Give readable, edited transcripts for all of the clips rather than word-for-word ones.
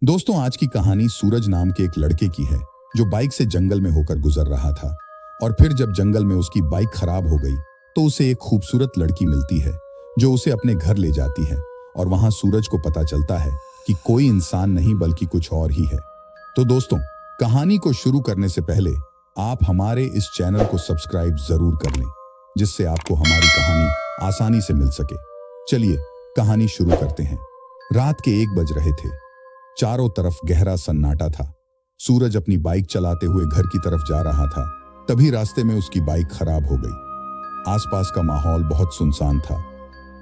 दोस्तों, आज की कहानी सूरज नाम के एक लड़के की है जो बाइक से जंगल में होकर गुजर रहा था। और फिर जब जंगल में उसकी बाइक खराब हो गई तो उसे एक खूबसूरत लड़की मिलती है जो उसे अपने घर ले जाती है। और वहां सूरज को पता चलता है कि कोई इंसान नहीं बल्कि कुछ और ही है। तो दोस्तों, कहानी को शुरू करने से पहले आप हमारे इस चैनल को सब्सक्राइब जरूर कर लें, जिससे आपको हमारी कहानी आसानी से मिल सके। चलिए कहानी शुरू करते हैं। रात के 1 बज रहे थे। चारों तरफ गहरा सन्नाटा था। सूरज अपनी बाइक चलाते हुए घर की तरफ जा रहा था। तभी रास्ते में उसकी बाइक खराब हो गई। आसपास का माहौल बहुत सुनसान था।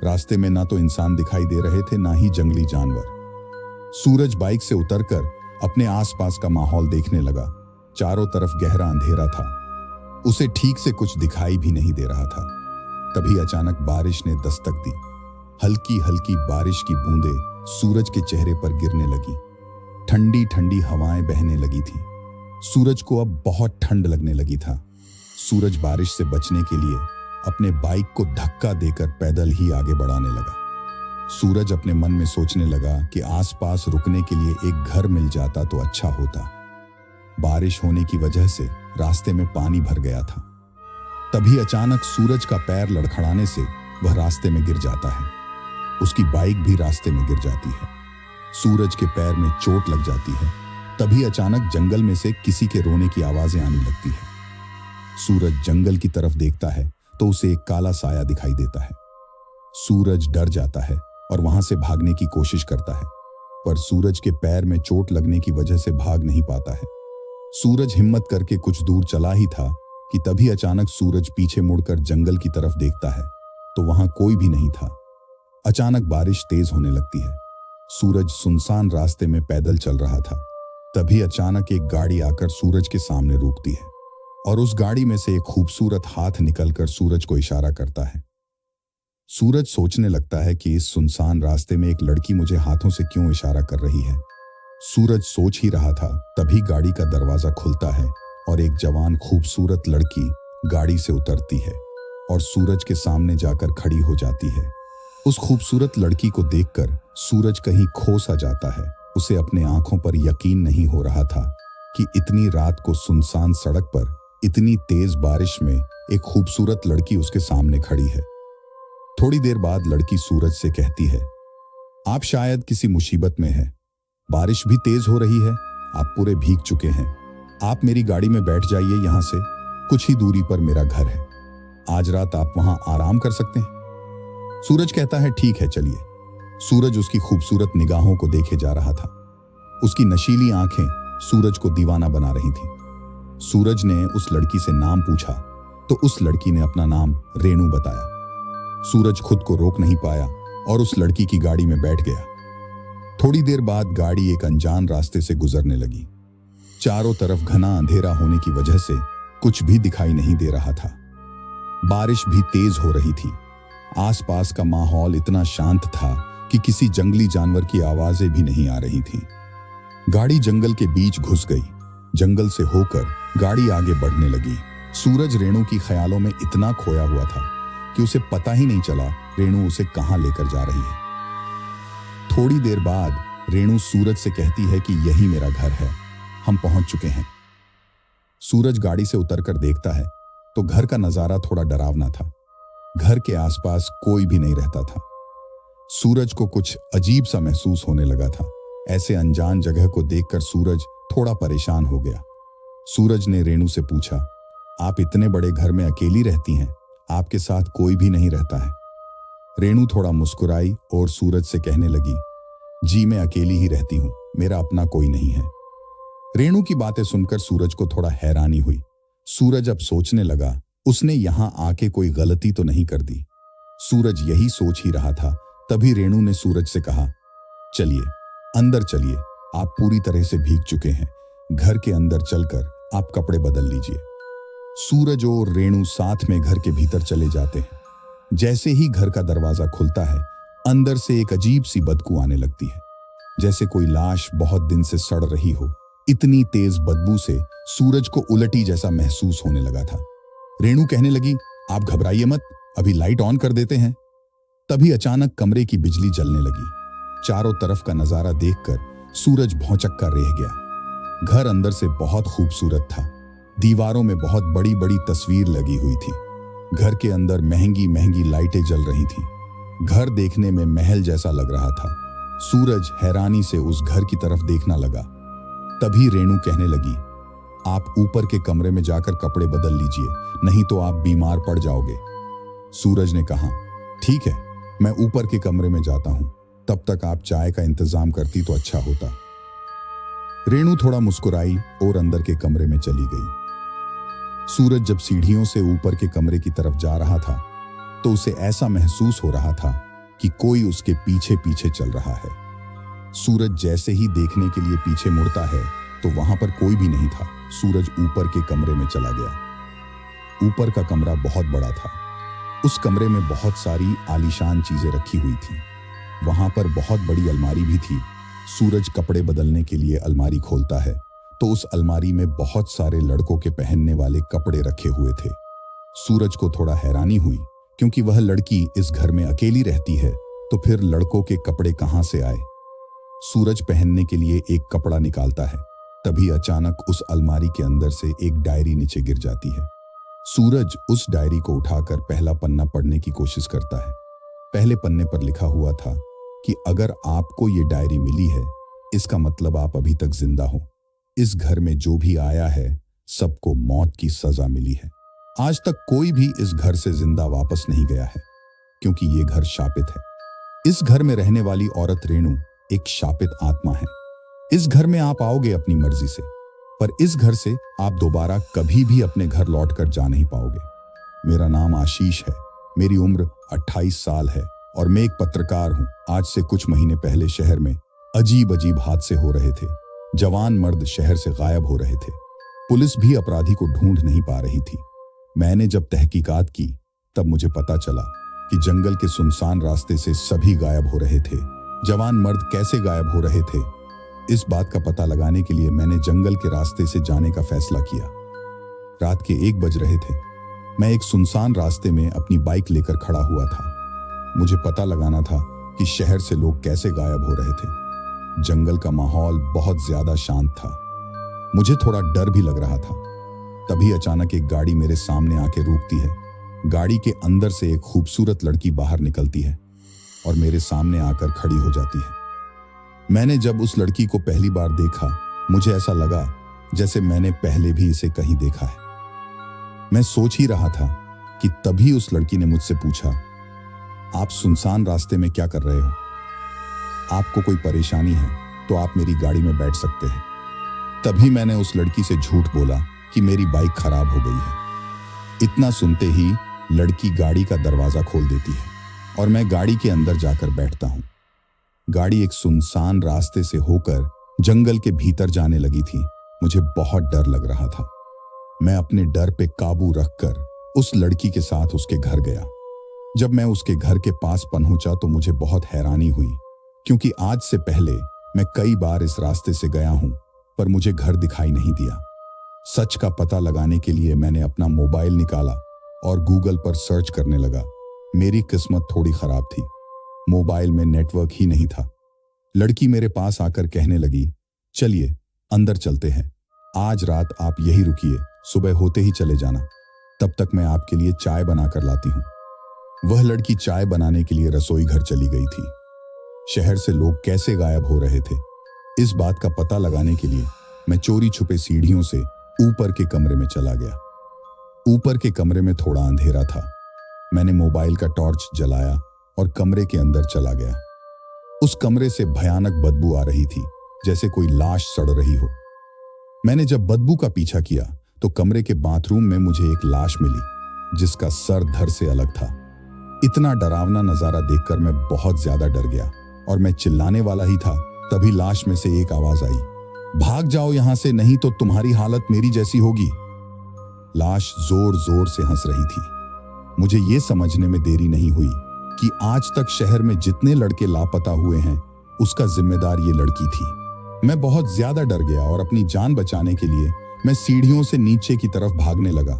रास्ते में ना तो इंसान दिखाई दे रहे थे, ना ही जंगली जानवर। सूरज बाइक से उतरकर अपने आसपास का माहौल देखने लगा। चारों तरफ गहरा अंधेरा था। उसे ठीक से कुछ दिखाई भी नहीं दे रहा था। तभी अचानक बारिश ने दस्तक दी। हल्की हल्की बारिश की बूंदें सूरज के चेहरे पर गिरने लगी। ठंडी ठंडी हवाएं बहने लगी थी। सूरज को अब बहुत ठंड लगने लगी था। सूरज बारिश से बचने के लिए अपने बाइक को धक्का देकर पैदल ही आगे बढ़ाने लगा। सूरज अपने मन में सोचने लगा कि आसपास रुकने के लिए एक घर मिल जाता तो अच्छा होता। बारिश होने की वजह से रास्ते में पानी भर गया था। तभी अचानक सूरज का पैर लड़खड़ाने से वह रास्ते में गिर जाता है। उसकी बाइक भी रास्ते में गिर जाती है। सूरज के पैर में चोट लग जाती है। तभी अचानक जंगल में से किसी के रोने की आवाजें आने लगती है। सूरज जंगल की तरफ देखता है तो उसे एक काला साया दिखाई देता है। सूरज डर जाता है और वहां से भागने की कोशिश करता है, पर सूरज के पैर में चोट लगने की वजह से भाग नहीं पाता है। सूरज हिम्मत करके कुछ दूर चला ही था कि तभी अचानक सूरज पीछे मुड़कर जंगल की तरफ देखता है तो वहां कोई भी नहीं था। अचानक बारिश तेज होने लगती है। सूरज सुनसान रास्ते में पैदल चल रहा था। तभी अचानक एक गाड़ी आकर सूरज के सामने रुकती है और उस गाड़ी में से एक खूबसूरत हाथ निकलकर सूरज को इशारा करता है। सूरज सोचने लगता है कि इस सुनसान रास्ते में एक लड़की मुझे हाथों से क्यों इशारा कर रही है। सूरज सोच ही रहा था, तभी गाड़ी का दरवाजा खुलता है और एक जवान खूबसूरत लड़की गाड़ी से उतरती है और सूरज के सामने जाकर खड़ी हो जाती है। उस खूबसूरत लड़की को देखकर सूरज कहीं खो सा जाता है। उसे अपने आंखों पर यकीन नहीं हो रहा था कि इतनी रात को सुनसान सड़क पर इतनी तेज बारिश में एक खूबसूरत लड़की उसके सामने खड़ी है। थोड़ी देर बाद लड़की सूरज से कहती है, आप शायद किसी मुसीबत में हैं। बारिश भी तेज हो रही है, आप पूरे भीग चुके हैं। आप मेरी गाड़ी में बैठ जाइए, यहां से कुछ ही दूरी पर मेरा घर है। आज रात आप वहां आराम कर सकते हैं। सूरज कहता है, ठीक है, चलिए। सूरज उसकी खूबसूरत निगाहों को देखे जा रहा था। उसकी नशीली आंखें सूरज को दीवाना बना रही थीं। सूरज ने उस लड़की से नाम पूछा तो उस लड़की ने अपना नाम रेणु बताया। सूरज खुद को रोक नहीं पाया और उस लड़की की गाड़ी में बैठ गया। थोड़ी देर बाद गाड़ी एक अनजान रास्ते से गुजरने लगी। चारों तरफ घना अंधेरा होने की वजह से कुछ भी दिखाई नहीं दे रहा था। बारिश भी तेज हो रही थी। आसपास का माहौल इतना शांत था कि किसी जंगली जानवर की आवाजें भी नहीं आ रही थी। गाड़ी जंगल के बीच घुस गई। जंगल से होकर गाड़ी आगे बढ़ने लगी। सूरज रेणु की ख्यालों में इतना खोया हुआ था कि उसे पता ही नहीं चला रेणु उसे कहां लेकर जा रही है। थोड़ी देर बाद रेणु सूरज से कहती है कि यही मेरा घर है, हम पहुंच चुके हैं। सूरज गाड़ी से उतरकर देखता है तो घर का नजारा थोड़ा डरावना था। घर के आसपास कोई भी नहीं रहता था। सूरज को कुछ अजीब सा महसूस होने लगा था। ऐसे अनजान जगह को देखकर सूरज थोड़ा परेशान हो गया। सूरज ने रेणु से पूछा, आप इतने बड़े घर में अकेली रहती हैं, आपके साथ कोई भी नहीं रहता है? रेणु थोड़ा मुस्कुराई और सूरज से कहने लगी, जी मैं अकेली ही रहती हूं, मेरा अपना कोई नहीं है। रेणु की बातें सुनकर सूरज को थोड़ा हैरानी हुई। सूरज अब सोचने लगा, उसने यहां आके कोई गलती तो नहीं कर दी। सूरज यही सोच ही रहा था, तभी रेणु ने सूरज से कहा, चलिए अंदर चलिए, आप पूरी तरह से भीग चुके हैं। घर के अंदर चलकर आप कपड़े बदल लीजिए। सूरज और रेणु साथ में घर के भीतर चले जाते हैं। जैसे ही घर का दरवाजा खुलता है, अंदर से एक अजीब सी बदबू आने लगती है, जैसे कोई लाश बहुत दिन से सड़ रही हो। इतनी तेज बदबू से सूरज को उल्टी जैसा महसूस होने लगा था। रेणु कहने लगी, आप घबराइए मत, अभी लाइट ऑन कर देते हैं। तभी अचानक कमरे की बिजली जलने लगी। चारों तरफ का नजारा देखकर सूरज भौंचक्का रह गया। घर अंदर से बहुत खूबसूरत था। दीवारों में बहुत बड़ी बड़ी तस्वीर लगी हुई थी। घर के अंदर महंगी महंगी लाइटें जल रही थी। घर देखने में महल जैसा लग रहा था। सूरज हैरानी से उस घर की तरफ देखना लगा। तभी रेणु कहने लगी, आप ऊपर के कमरे में जाकर कपड़े बदल लीजिए, नहीं तो आप बीमार पड़ जाओगे। सूरज ने कहा, ठीक है, मैं ऊपर के कमरे में जाता हूं, तब तक आप चाय का इंतजाम करती तो अच्छा होता। रेणु थोड़ा मुस्कुराई और अंदर के कमरे में चली गई। सूरज जब सीढ़ियों से ऊपर के कमरे की तरफ जा रहा था तो उसे ऐसा महसूस हो रहा था कि कोई उसके पीछे पीछे चल रहा है। सूरज जैसे ही देखने के लिए पीछे मुड़ता है तो वहां पर कोई भी नहीं था। सूरज ऊपर के कमरे में चला गया। ऊपर का कमरा बहुत बड़ा था। उस कमरे में बहुत सारी आलीशान चीजें रखी हुई थी। वहां पर बहुत बड़ी अलमारी भी थी। सूरज कपड़े बदलने के लिए अलमारी खोलता है तो उस अलमारी में बहुत सारे लड़कों के पहनने वाले कपड़े रखे हुए थे। सूरज को थोड़ा हैरानी हुई, क्योंकि वह लड़की इस घर में अकेली रहती है, तो फिर लड़कों के कपड़े कहां से आए। सूरज पहनने के लिए एक कपड़ा निकालता है, तभी अचानक उस अलमारी के अंदर से एक डायरी नीचे गिर जाती है। सूरज उस डायरी को उठाकर पहला पन्ना पढ़ने की कोशिश करता है। पहले पन्ने पर लिखा हुआ था कि अगर आपको ये डायरी मिली है, इसका मतलब आप अभी तक जिंदा हो। इस घर में जो भी आया है सबको मौत की सजा मिली है। आज तक कोई भी इस घर से जिंदा वापस नहीं गया है, क्योंकि ये घर शापित है। इस घर में रहने वाली औरत रेणु एक शापित आत्मा है। इस घर में आप आओगे अपनी मर्जी से, पर इस घर से आप दोबारा कभी भी अपने घर लौटकर जा नहीं पाओगे। मेरा नाम आशीष है, मेरी उम्र 28 साल है और मैं एक पत्रकार हूं। आज से कुछ महीने पहले शहर में अजीब अजीब हादसे हो रहे थे। जवान मर्द शहर से गायब हो रहे थे। पुलिस भी अपराधी को ढूंढ नहीं पा रही थी। मैंने जब तहकीकात की तब मुझे पता चला कि जंगल के सुनसान रास्ते से सभी गायब हो रहे थे। जवान मर्द कैसे गायब हो रहे थे, इस बात का पता लगाने के लिए मैंने जंगल के रास्ते से जाने का फैसला किया। रात के 1 बज रहे थे। मैं एक सुनसान रास्ते में अपनी बाइक लेकर खड़ा हुआ था। मुझे पता लगाना था कि शहर से लोग कैसे गायब हो रहे थे। जंगल का माहौल बहुत ज्यादा शांत था। मुझे थोड़ा डर भी लग रहा था। तभी अचानक एक गाड़ी मेरे सामने आके रुकती है। गाड़ी के अंदर से एक खूबसूरत लड़की बाहर निकलती है और मेरे सामने आकर खड़ी हो जाती है। मैंने जब उस लड़की को पहली बार देखा, मुझे ऐसा लगा जैसे मैंने पहले भी इसे कहीं देखा है। मैं सोच ही रहा था कि तभी उस लड़की ने मुझसे पूछा, आप सुनसान रास्ते में क्या कर रहे हो? आपको कोई परेशानी है तो आप मेरी गाड़ी में बैठ सकते हैं। तभी मैंने उस लड़की से झूठ बोला कि मेरी बाइक खराब हो गई है। इतना सुनते ही लड़की गाड़ी का दरवाजा खोल देती है और मैं गाड़ी के अंदर जाकर बैठता हूं। गाड़ी एक सुनसान रास्ते से होकर जंगल के भीतर जाने लगी थी। मुझे बहुत डर लग रहा था। मैं अपने डर पे काबू रखकर उस लड़की के साथ उसके घर गया। जब मैं उसके घर के पास पहुंचा तो मुझे बहुत हैरानी हुई, क्योंकि आज से पहले मैं कई बार इस रास्ते से गया हूं, पर मुझे घर दिखाई नहीं दिया। सच का पता लगाने के लिए मैंने अपना मोबाइल निकाला और गूगल पर सर्च करने लगा। मेरी किस्मत थोड़ी खराब थी। मोबाइल में नेटवर्क ही नहीं था। लड़की मेरे पास आकर कहने लगी, चलिए अंदर चलते हैं। आज रात आप यही रुकिए, सुबह होते ही चले जाना। तब तक मैं आपके लिए चाय बनाकर लाती हूं। वह लड़की चाय बनाने के लिए रसोई घर चली गई थी। शहर से लोग कैसे गायब हो रहे थे, इस बात का पता लगाने के लिए मैं चोरी छुपे सीढ़ियों से ऊपर के कमरे में चला गया। ऊपर के कमरे में थोड़ा अंधेरा था। मैंने मोबाइल का टॉर्च जलाया और कमरे के अंदर चला गया। उस कमरे से भयानक बदबू आ रही थी, जैसे कोई लाश सड़ रही हो। मैंने जब बदबू का पीछा किया तो कमरे के बाथरूम में मुझे एक लाश मिली, जिसका सर धड़ से अलग था। इतना डरावना नजारा देखकर मैं बहुत ज्यादा डर गया और मैं चिल्लाने वाला ही था, तभी लाश में से एक आवाज आई, भाग जाओ यहां से, नहीं तो तुम्हारी हालत मेरी जैसी होगी। लाश जोर जोर से हंस रही थी। मुझे यह समझने में देरी नहीं हुई कि आज तक शहर में जितने लड़के लापता हुए हैं, उसका जिम्मेदार ये लड़की थी। मैं बहुत ज्यादा डर गया और अपनी जान बचाने के लिए मैं सीढ़ियों से नीचे की तरफ भागने लगा।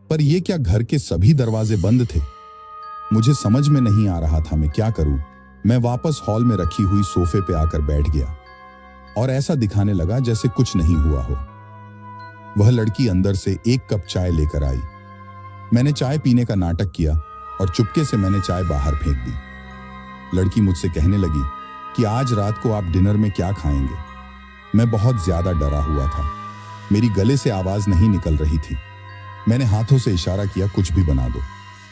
पर यह क्या घर के सभी दरवाजे बंद थे? मुझे समझ में नहीं आ रहा था मैं क्या करूं। मैं वापस हॉल में रखी हुई सोफे पे आकर बैठ गया। और ऐसा दिखाने लगा जैसे कुछ नहीं हुआ हो। वह लड़की अंदर से एक कप चाय लेकर आई। मैंने चाय पीने का नाटक किया और चुपके से मैंने चाय बाहर फेंक दी। लड़की मुझसे कहने लगी कि आज रात को आप डिनर में क्या खाएंगे। मैं बहुत ज्यादा डरा हुआ था। मेरी गले से आवाज नहीं निकल रही थी। मैंने हाथों से इशारा किया, कुछ भी बना दो।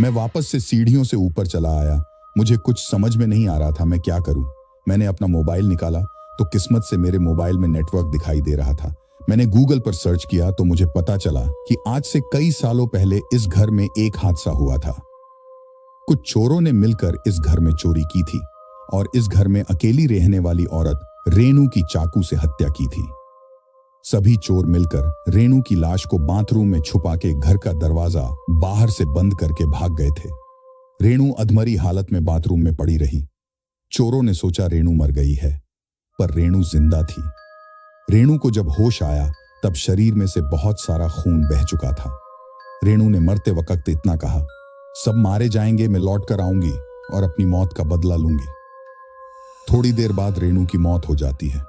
मैं वापस से सीढ़ियों से ऊपर चला आया। मुझे कुछ समझ में नहीं आ रहा था मैं क्या करूं। मैंने अपना मोबाइल निकाला तो किस्मत से मेरे मोबाइल में नेटवर्क दिखाई दे रहा था। मैंने गूगल पर सर्च किया तो मुझे पता चला कि आज से कई सालों पहले इस घर में एक हादसा हुआ था। कुछ चोरों ने मिलकर इस घर में चोरी की थी और इस घर में अकेली रहने वाली औरत रेणु की चाकू से हत्या की थी। सभी चोर मिलकर रेणु की लाश को बाथरूम में छुपा के घर का दरवाजा बाहर से बंद करके भाग गए थे। रेणु अधमरी हालत में बाथरूम में पड़ी रही। चोरों ने सोचा रेणु मर गई है, पर रेणु जिंदा थी। रेणु को जब होश आया तब शरीर में से बहुत सारा खून बह चुका था। रेणु ने मरते वक्त इतना कहा, सब मारे जाएंगे, मैं लौट कर आऊंगी और अपनी मौत का बदला लूंगी। थोड़ी देर बाद रेणु की मौत हो जाती है।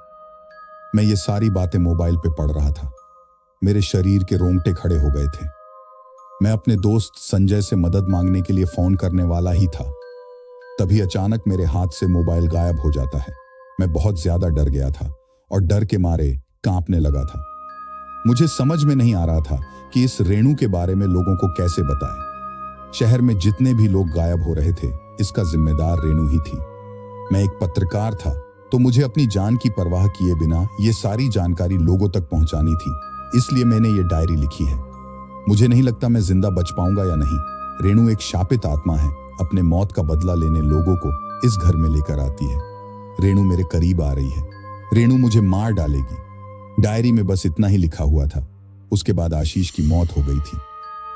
मैं ये सारी बातें मोबाइल पे पढ़ रहा था। मेरे शरीर के रोंगटे खड़े हो गए थे। मैं अपने दोस्त संजय से मदद मांगने के लिए फोन करने वाला ही था, तभी अचानक मेरे हाथ से मोबाइल गायब हो जाता है। मैं बहुत ज्यादा डर गया था और डर के मारे कांपने लगा था। मुझे समझ में नहीं आ रहा था कि इस रेणु के बारे में लोगों को कैसे बताएं। शहर में जितने भी लोग गायब हो रहे थे, इसका जिम्मेदार रेणु ही थी। मैं एक पत्रकार था तो मुझे अपनी जान की परवाह किए बिना ये सारी जानकारी लोगों तक पहुंचानी थी, इसलिए मैंने ये डायरी लिखी है। मुझे नहीं लगता मैं जिंदा बच पाऊंगा या नहीं। रेणु एक शापित आत्मा है, अपने मौत का बदला लेने लोगों को इस घर में लेकर आती है। रेणु मेरे करीब आ रही है। रेणु मुझे मार डालेगी। डायरी में बस इतना ही लिखा हुआ था। उसके बाद आशीष की मौत हो गई थी।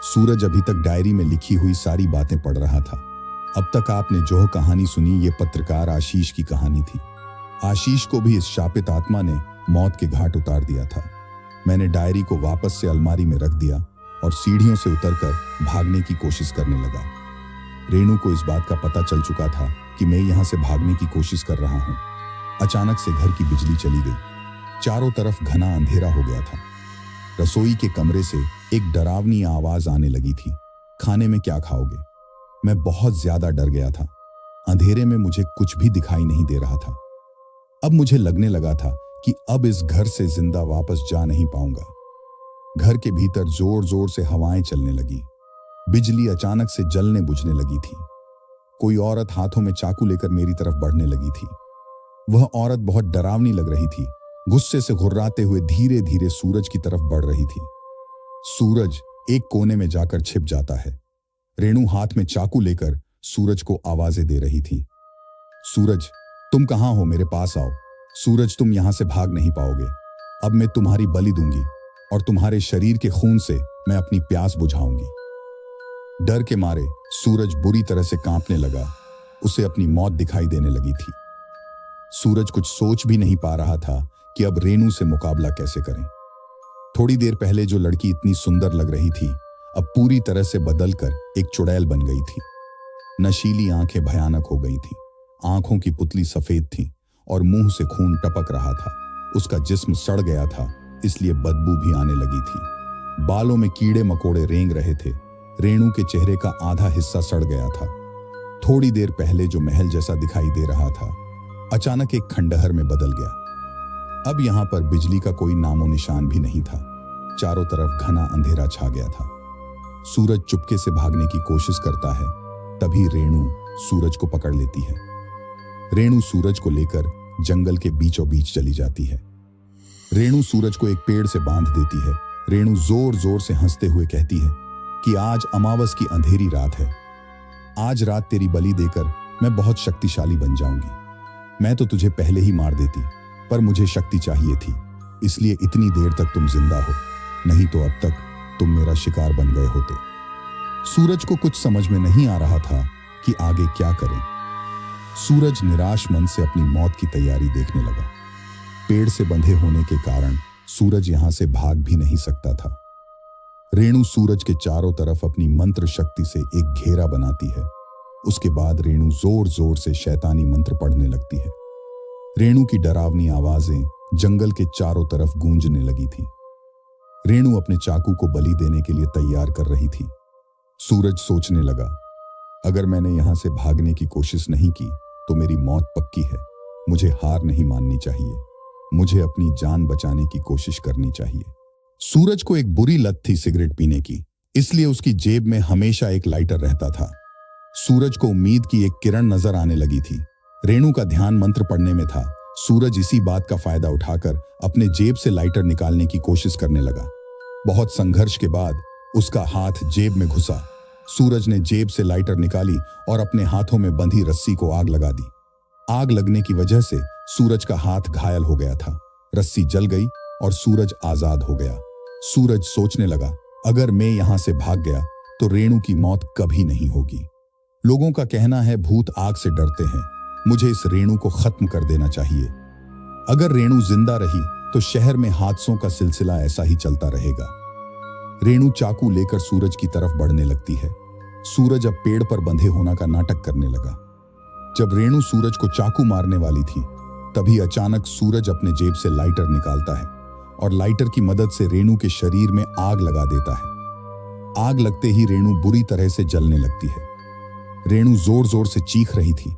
सूरज अभी तक डायरी में लिखी हुई सारी बातें पढ़ रहा था। अब तक आपने जो कहानी सुनी, ये पत्रकार आशीष की कहानी थी। आशीष को भी इस शापित आत्मा ने मौत के घाट उतार दिया था। मैंने डायरी को वापस से अलमारी में रख दिया और सीढ़ियों से उतरकर भागने की कोशिश करने लगा। रेणु को इस बात का पता चल चुका था कि मैं यहां से भागने की कोशिश कर रहा हूं। अचानक से घर की बिजली चली गई। चारों तरफ घना अंधेरा हो गया था। रसोई के कमरे से एक डरावनी आवाज आने लगी थी, खाने में क्या खाओगे? मैं बहुत ज्यादा डर गया था। अंधेरे में मुझे कुछ भी दिखाई नहीं दे रहा था। अब मुझे लगने लगा था कि अब इस घर से जिंदा वापस जा नहीं पाऊंगा। घर के भीतर जोर जोर से हवाएं चलने लगी। बिजली अचानक से जलने बुझने लगी थी। कोई औरत हाथों में चाकू लेकर मेरी तरफ बढ़ने लगी थी। वह औरत बहुत डरावनी लग रही थी। गुस्से से घुर्राते हुए धीरे धीरे सूरज की तरफ बढ़ रही थी। सूरज एक कोने में जाकर छिप जाता है। रेणु हाथ में चाकू लेकर सूरज को आवाजें दे रही थी। सूरज, तुम कहां हो? मेरे पास आओ। सूरज, तुम यहां से भाग नहीं पाओगे। अब मैं तुम्हारी बलि दूंगी और तुम्हारे शरीर के खून से मैं अपनी प्यास बुझाऊंगी। डर के मारे सूरज बुरी तरह से कांपने लगा। उसे अपनी मौत दिखाई देने लगी थी। सूरज कुछ सोच भी नहीं पा रहा था कि अब रेणु से मुकाबला कैसे करें। थोड़ी देर पहले जो लड़की इतनी सुंदर लग रही थी, अब पूरी तरह से बदलकर एक चुड़ैल बन गई थी। नशीली आंखें भयानक हो गई थीं। आंखों की पुतली सफेद थी और मुंह से खून टपक रहा था। उसका जिस्म सड़ गया था, इसलिए बदबू भी आने लगी थी। बालों में कीड़े मकोड़े रेंग रहे थे। रेणु के चेहरे का आधा हिस्सा सड़ गया था। थोड़ी देर पहले जो महल जैसा दिखाई दे रहा था, अचानक एक खंडहर में बदल गया। अब यहां पर बिजली का कोई नामो निशान भी नहीं था। चारों तरफ घना अंधेरा छा गया था। सूरज चुपके से भागने की कोशिश करता है, तभी रेणु सूरज को पकड़ लेती है। रेणु सूरज को लेकर जंगल के बीचों बीच चली जाती है। रेणु सूरज को एक पेड़ से बांध देती है। रेणु जोर जोर से हंसते हुए कहती है कि आज अमावस की अंधेरी रात है। आज रात तेरी बलि देकर मैं बहुत शक्तिशाली बन जाऊंगी। मैं तो तुझे पहले ही मार देती, पर मुझे शक्ति चाहिए थी, इसलिए इतनी देर तक तुम जिंदा हो, नहीं तो अब तक तुम मेरा शिकार बन गए होते। सूरज को कुछ समझ में नहीं आ रहा था कि आगे क्या करें। सूरज निराश मन से अपनी मौत की तैयारी देखने लगा। पेड़ से बंधे होने के कारण सूरज यहां से भाग भी नहीं सकता था। रेणु सूरज के चारों तरफ अपनी मंत्र शक्ति से एक घेरा बनाती है। उसके बाद रेणु जोर जोर से शैतानी मंत्र पढ़ने लगती है। रेणु की डरावनी आवाजें जंगल के चारों तरफ गूंजने लगी थी। रेणु अपने चाकू को बलि देने के लिए तैयार कर रही थी। सूरज सोचने लगा, अगर मैंने यहां से भागने की कोशिश नहीं की तो मेरी मौत पक्की है। मुझे हार नहीं माननी चाहिए। मुझे अपनी जान बचाने की कोशिश करनी चाहिए। सूरज को एक बुरी लत थी सिगरेट पीने की, इसलिए उसकी जेब में हमेशा एक लाइटर रहता था। सूरज को उम्मीद की एक किरण नजर आने लगी थी। रेणु का ध्यान मंत्र पढ़ने में था। सूरज इसी बात का फायदा उठाकर अपने जेब से लाइटर निकालने की कोशिश करने लगा। बहुत संघर्ष के बाद उसका हाथ जेब में घुसा। सूरज ने जेब से लाइटर निकाली और अपने हाथों में बंधी रस्सी को आग लगा दी। आग लगने की वजह से सूरज का हाथ घायल हो गया था। रस्सी जल गई और सूरज आजाद हो गया। सूरज सोचने लगा, अगर मैं यहां से भाग गया तो रेणु की मौत कभी नहीं होगी। लोगों का कहना है भूत आग से डरते हैं। मुझे इस रेणु को खत्म कर देना चाहिए। अगर रेणु जिंदा रही तो शहर में हादसों का सिलसिला ऐसा ही चलता रहेगा। रेणु चाकू लेकर सूरज की तरफ बढ़ने लगती है। सूरज अब पेड़ पर बंधे होना का नाटक करने लगा। जब रेणु सूरज को चाकू मारने वाली थी, तभी अचानक सूरज अपने जेब से लाइटर निकालता है और लाइटर की मदद से रेणु के शरीर में आग लगा देता है। आग लगते ही रेणु बुरी तरह से जलने लगती है। रेणु जोर जोर से चीख रही थी।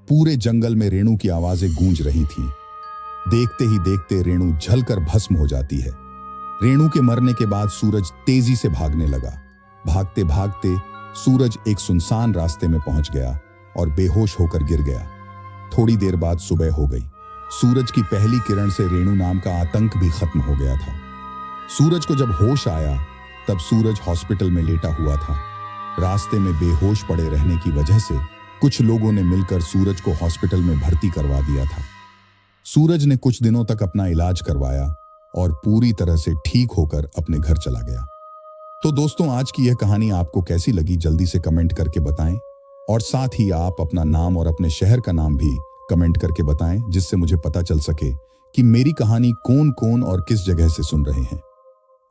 पूरे जंगल में रेणु की आवाजें गूंज रही थीं। देखते ही देखते रेणु जलकर भस्म हो जाती है। रेणु के मरने के बाद सूरज तेजी से भागने लगा। भागते भागते सूरज एक सुनसान रास्ते में पहुंच गया और बेहोश होकर गिर गया। थोड़ी देर बाद सुबह हो गई। सूरज की पहली किरण से रेणु नाम का आतंक भी खत्म हो गया था। सूरज को जब होश आया तब सूरज हॉस्पिटल में लेटा हुआ था। रास्ते में बेहोश पड़े रहने की वजह से कुछ लोगों ने मिलकर सूरज को हॉस्पिटल में भर्ती करवा दिया था। सूरज ने कुछ दिनों तक अपना इलाज करवाया और पूरी तरह से ठीक होकर अपने घर चला गया। तो दोस्तों, आज की यह कहानी आपको कैसी लगी जल्दी से कमेंट करके बताएं और साथ ही आप अपना नाम और अपने शहर का नाम भी कमेंट करके बताएं, जिससे मुझे पता चल सके कि मेरी कहानी कौन कौन और किस जगह से सुन रहे हैं।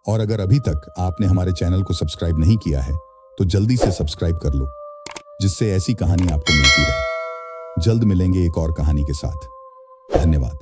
और अगर अभी तक आपने हमारे चैनल को सब्सक्राइब नहीं किया है तो जल्दी से सब्सक्राइब कर लो, जिससे ऐसी कहानी आपको मिलती रहे। जल्द मिलेंगे एक और कहानी के साथ। धन्यवाद।